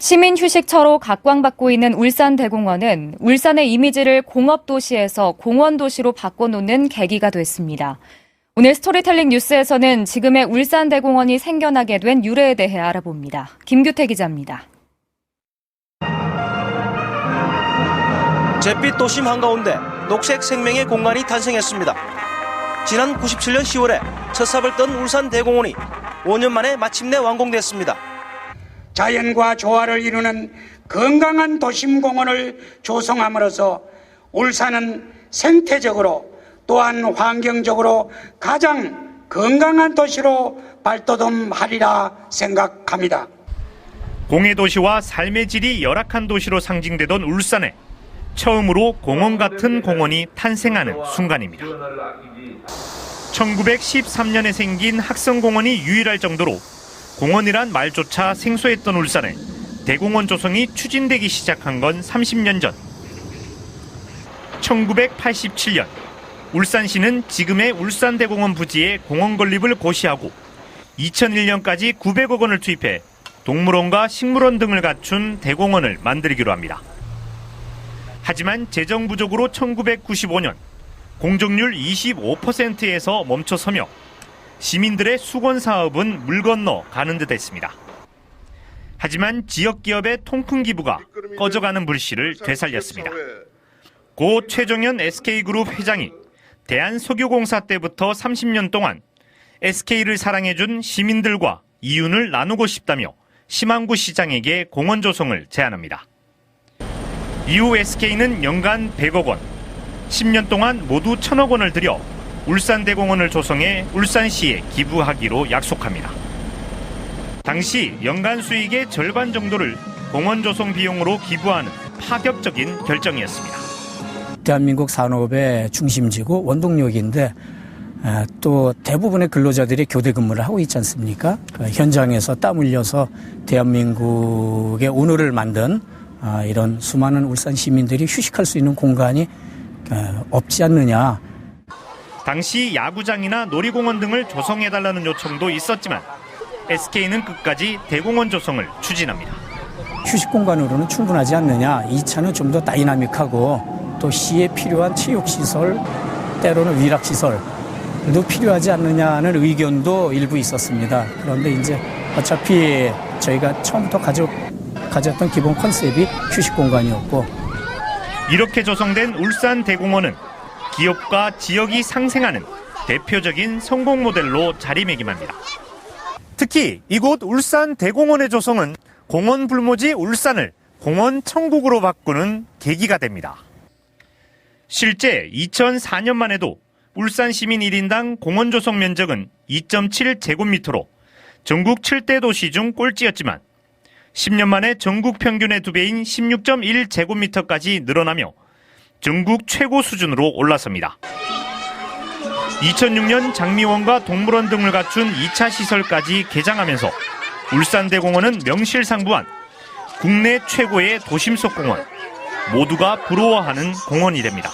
시민 휴식처로 각광받고 있는 울산대공원은 울산의 이미지를 공업도시에서 공원도시로 바꿔놓는 계기가 됐습니다. 오늘 스토리텔링 뉴스에서는 지금의 울산대공원이 생겨나게 된 유래에 대해 알아봅니다. 김규태 기자입니다. 잿빛 도심 한가운데 녹색 생명의 공간이 탄생했습니다. 지난 97년 10월에 첫 삽을 뜬 울산대공원이 5년 만에 마침내 완공됐습니다. 자연과 조화를 이루는 건강한 도심공원을 조성함으로써 울산은 생태적으로 또한 환경적으로 가장 건강한 도시로 발돋움하리라 생각합니다. 공해도시와 삶의 질이 열악한 도시로 상징되던 울산에 처음으로 공원 같은 공원이 탄생하는 순간입니다. 1913년에 생긴 학성공원이 유일할 정도로 공원이란 말조차 생소했던 울산에 대공원 조성이 추진되기 시작한 건 30년 전. 1987년 울산시는 지금의 울산대공원 부지에 공원 건립을 고시하고 2001년까지 900억 원을 투입해 동물원과 식물원 등을 갖춘 대공원을 만들기로 합니다. 하지만 재정 부족으로 1995년 공정률 25%에서 멈춰서며 시민들의 수건 사업은 물 건너 가는 듯 했습니다. 하지만 지역 기업의 통큰 기부가 꺼져가는 불씨를 되살렸습니다. 고 최정현 SK그룹 회장이 대한석유공사 때부터 30년 동안 SK를 사랑해준 시민들과 이윤을 나누고 싶다며 심항구 시장에게 공원 조성을 제안합니다. 이후 SK는 연간 100억 원, 10년 동안 모두 1,000억 원을 들여 울산대공원을 조성해 울산시에 기부하기로 약속합니다. 당시 연간 수익의 절반 정도를 공원 조성 비용으로 기부하는 파격적인 결정이었습니다. 대한민국 산업의 중심지고 원동력인데 또 대부분의 근로자들이 교대 근무를 하고 있지 않습니까? 현장에서 땀 흘려서 대한민국의 오늘을 만든 이런 수많은 울산 시민들이 휴식할 수 있는 공간이 없지 않느냐. 당시 야구장이나 놀이공원 등을 조성해달라는 요청도 있었지만 SK는 끝까지 대공원 조성을 추진합니다. 휴식 공간으로는 충분하지 않느냐. 2차는 좀 더 다이나믹하고 또 시에 필요한 체육시설, 때로는 위락시설도 필요하지 않느냐는 의견도 일부 있었습니다. 그런데 이제 어차피 저희가 처음부터 가졌던 기본 컨셉이 휴식 공간이었고, 이렇게 조성된 울산대공원은 기업과 지역이 상생하는 대표적인 성공 모델로 자리매김합니다. 특히 이곳 울산대공원의 조성은 공원 불모지 울산을 공원 천국으로 바꾸는 계기가 됩니다. 실제 2004년만 해도 울산 시민 1인당 공원 조성 면적은 2.7제곱미터로 전국 7대 도시 중 꼴찌였지만 10년 만에 전국 평균의 2배인 16.1제곱미터까지 늘어나며 전국 최고 수준으로 올라섭니다. 2006년 장미원과 동물원 등을 갖춘 2차 시설까지 개장하면서 울산대공원은 명실상부한 국내 최고의 도심 속 공원, 모두가 부러워하는 공원이 됩니다.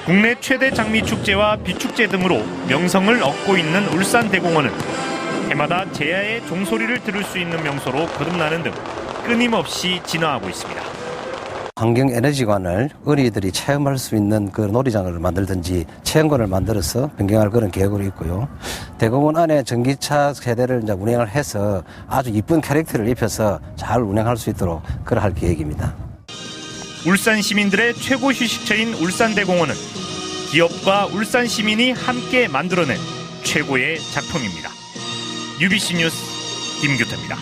국내 최대 장미축제와 비축제 등으로 명성을 얻고 있는 울산대공원은 해마다 제야의 종소리를 들을 수 있는 명소로 거듭나는 등 끊임없이 진화하고 있습니다. 환경에너지관을 어린이들이 체험할 수 있는 그 놀이장을 만들든지 체험관을 만들어서 변경할 그런 계획으로 있고요. 대공원 안에 전기차 세대를 이제 운행을 해서 아주 이쁜 캐릭터를 입혀서 잘 운행할 수 있도록 그럴 계획입니다. 울산 시민들의 최고 휴식처인 울산대공원은 기업과 울산 시민이 함께 만들어낸 최고의 작품입니다. UBC 뉴스 김규태입니다.